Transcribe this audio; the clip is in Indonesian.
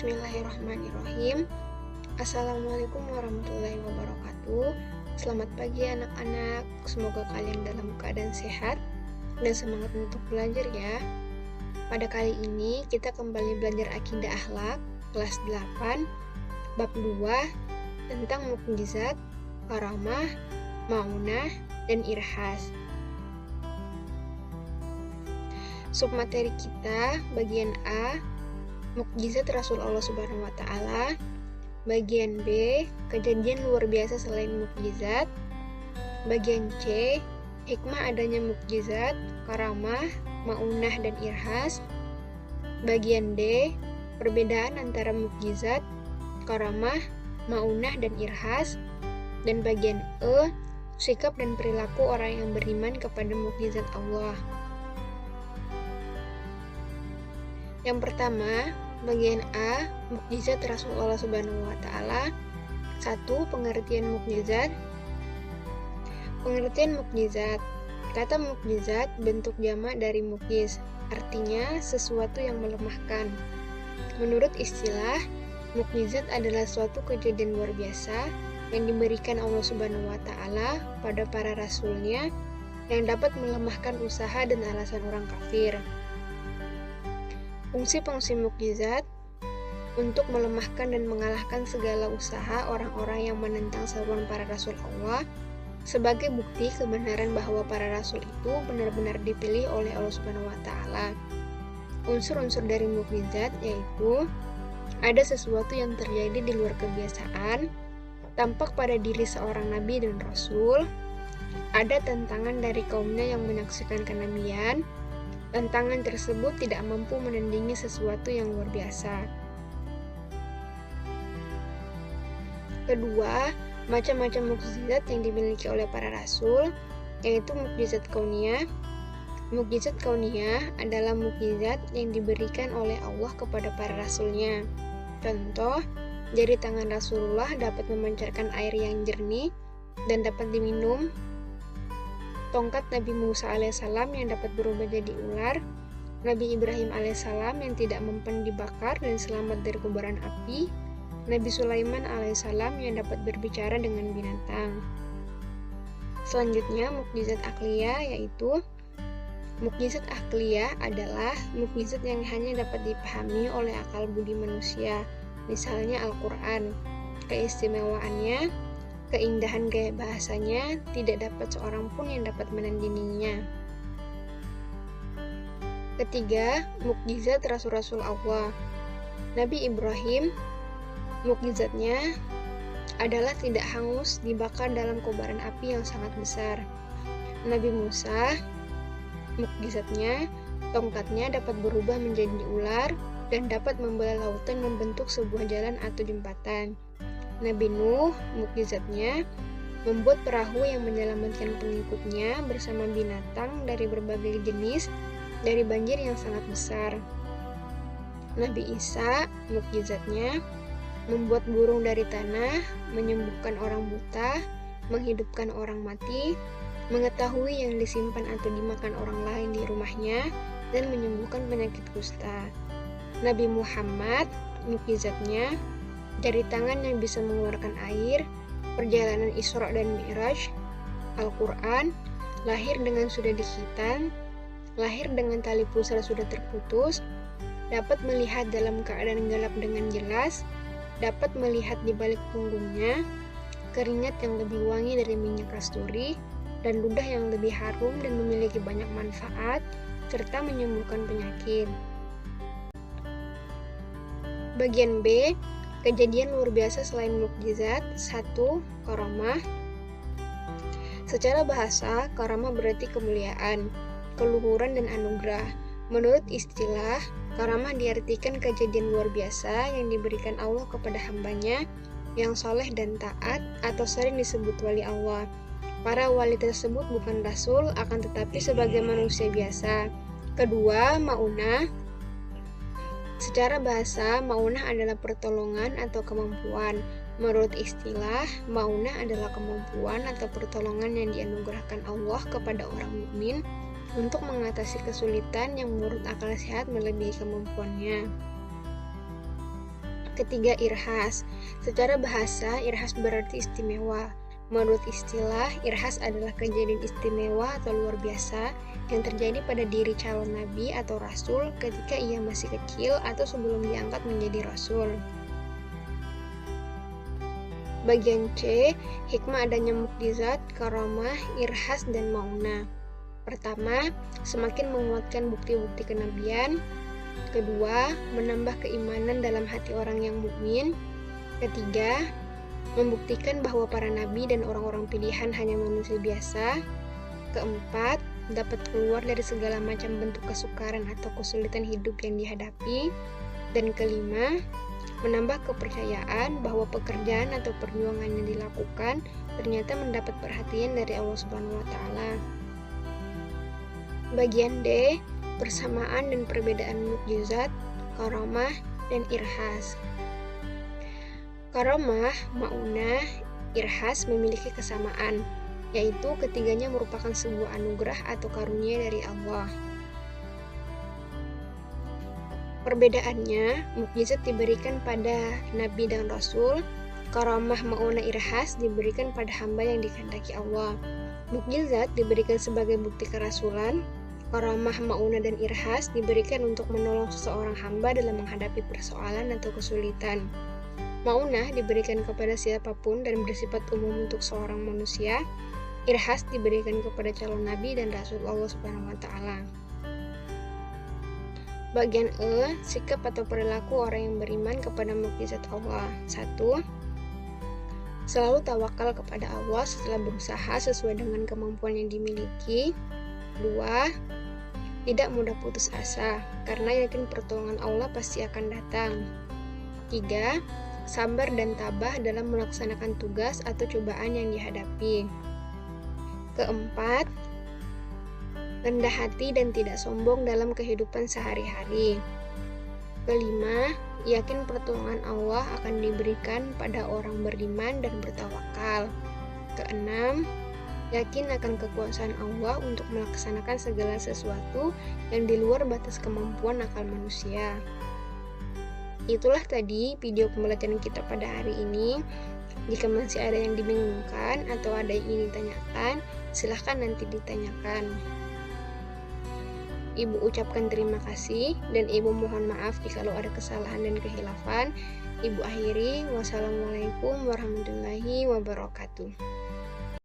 Bismillahirrahmanirrahim. Assalamualaikum warahmatullahi wabarakatuh. Selamat pagi anak-anak. Semoga kalian dalam keadaan sehat dan semangat untuk belajar ya. Pada kali ini kita kembali belajar akidah akhlak kelas 8 bab 2 tentang mukjizat, karamah, maunah, dan irhas. Submateri kita bagian A, mukjizat Rasul Allah Subhanahu wa Ta'ala. Bagian B, kejadian luar biasa selain mukjizat. Bagian C, hikmah adanya mukjizat, karamah, maunah, dan irhas. Bagian D, perbedaan antara mukjizat, karamah, maunah, dan irhas. Dan bagian E, sikap dan perilaku orang yang beriman kepada mukjizat Allah. Yang pertama, bagian A, mukjizat Rasulullah Subhanahu wa Ta'ala. 1. Pengertian mukjizat. Pengertian mukjizat. Kata mukjizat bentuk jamak dari mukjiz, artinya sesuatu yang melemahkan. Menurut istilah, mukjizat adalah suatu kejadian luar biasa yang diberikan Allah Subhanahu wa Ta'ala pada para rasulnya yang dapat melemahkan usaha dan alasan orang kafir. Fungsi-fungsi mukjizat untuk melemahkan dan mengalahkan segala usaha orang-orang yang menentang seruan para rasul Allah sebagai bukti kebenaran bahwa para rasul itu benar-benar dipilih oleh Allah Subhanahu wa Ta'ala. Unsur-unsur dari mukjizat yaitu ada sesuatu yang terjadi di luar kebiasaan, tampak pada diri seorang nabi dan rasul, ada tantangan dari kaumnya yang menyaksikan kenabian. Tantangan tersebut tidak mampu menandingi sesuatu yang luar biasa. Kedua, macam-macam mukjizat yang dimiliki oleh para rasul, yaitu mukjizat kauniyah. Mukjizat kauniyah adalah mukjizat yang diberikan oleh Allah kepada para rasulnya. Contoh, jari tangan Rasulullah dapat memancarkan air yang jernih dan dapat diminum. Tongkat Nabi Musa alaihissalam yang dapat berubah jadi ular, Nabi Ibrahim alaihissalam yang tidak mempan dibakar dan selamat dari kobaran api, Nabi Sulaiman alaihissalam yang dapat berbicara dengan binatang. Selanjutnya, mukjizat akliyah yaitu mukjizat akliyah adalah mukjizat yang hanya dapat dipahami oleh akal budi manusia, misalnya Al-Quran. Keistimewaannya, keindahan gaya bahasanya tidak dapat seorang pun yang dapat menandinginya. Ketiga, mukjizat rasul-rasul Allah. Nabi Ibrahim, mukjizatnya adalah tidak hangus dibakar dalam kobaran api yang sangat besar. Nabi Musa, mukjizatnya tongkatnya dapat berubah menjadi ular dan dapat membelah lautan membentuk sebuah jalan atau jembatan. Nabi Nuh, mukjizatnya membuat perahu yang menyelamatkan pengikutnya bersama binatang dari berbagai jenis dari banjir yang sangat besar. Nabi Isa, mukjizatnya membuat burung dari tanah, menyembuhkan orang buta, menghidupkan orang mati, mengetahui yang disimpan atau dimakan orang lain di rumahnya, dan menyembuhkan penyakit kusta. Nabi Muhammad, mukjizatnya jari tangan yang bisa mengeluarkan air, perjalanan Isra dan Mi'raj, Al-Quran, lahir dengan sudah dikhitan, lahir dengan tali pusar sudah terputus, dapat melihat dalam keadaan gelap dengan jelas, dapat melihat di balik punggungnya, keringat yang lebih wangi dari minyak kasturi, dan ludah yang lebih harum dan memiliki banyak manfaat, serta menyembuhkan penyakit. Bagian B, kejadian luar biasa selain mukjizat. 1. Karamah. Secara bahasa, karamah berarti kemuliaan, keluhuran, dan anugerah. Menurut istilah, karamah diartikan kejadian luar biasa yang diberikan Allah kepada hambanya yang soleh dan taat atau sering disebut wali Allah. Para wali tersebut bukan rasul, akan tetapi sebagai manusia biasa. Kedua, maunah. Secara bahasa, maunah adalah pertolongan atau kemampuan. Menurut istilah, maunah adalah kemampuan atau pertolongan yang dianugerahkan Allah kepada orang mukmin untuk mengatasi kesulitan yang menurut akal sehat melebihi kemampuannya. Ketiga, irhas. Secara bahasa, irhas berarti istimewa. Menurut istilah, irhas adalah kejadian istimewa atau luar biasa yang terjadi pada diri calon nabi atau rasul ketika ia masih kecil atau sebelum diangkat menjadi rasul. Bagian C, hikmah adanya mukjizat, karamah, irhas, dan maunah. Pertama, semakin menguatkan bukti-bukti kenabian. Kedua, menambah keimanan dalam hati orang yang mukmin. Ketiga, membuktikan bahwa para nabi dan orang-orang pilihan hanya manusia biasa. Keempat, dapat keluar dari segala macam bentuk kesukaran atau kesulitan hidup yang dihadapi. Dan kelima, menambah kepercayaan bahwa pekerjaan atau perjuangan yang dilakukan ternyata mendapat perhatian dari Allah Subhanahu wa Ta'ala. Bagian D, persamaan dan perbedaan mukjizat, karamah, dan irhas. Karamah, maunah, irhas memiliki kesamaan, yaitu ketiganya merupakan sebuah anugerah atau karunia dari Allah. Perbedaannya, mukjizat diberikan pada nabi dan rasul, karamah, maunah, irhas diberikan pada hamba yang dikehendaki Allah. Mukjizat diberikan sebagai bukti kerasulan, karamah, maunah, dan irhas diberikan untuk menolong seseorang hamba dalam menghadapi persoalan atau kesulitan. Maunah diberikan kepada siapapun dan bersifat umum untuk seorang manusia. Irhas diberikan kepada calon nabi dan rasul Allah Subhanahu wa Ta'ala. Bagian E, sikap atau perilaku orang yang beriman kepada mukjizat Allah. 1. Selalu tawakal kepada Allah setelah berusaha sesuai dengan kemampuan yang dimiliki. 2. Tidak mudah putus asa, karena yakin pertolongan Allah pasti akan datang. 3. Sabar dan tabah dalam melaksanakan tugas atau cobaan yang dihadapi. Keempat, rendah hati dan tidak sombong dalam kehidupan sehari-hari. Kelima, yakin pertolongan Allah akan diberikan pada orang beriman dan bertawakal. Keenam, yakin akan kekuasaan Allah untuk melaksanakan segala sesuatu yang di luar batas kemampuan akal manusia. Itulah tadi video pembelajaran kita pada hari ini. Jika masih ada yang dibingungkan atau ada yang ingin ditanyakan, silahkan nanti ditanyakan. Ibu ucapkan terima kasih dan Ibu mohon maaf jika ada kesalahan dan kehilafan. Ibu akhiri, wassalamualaikum warahmatullahi wabarakatuh.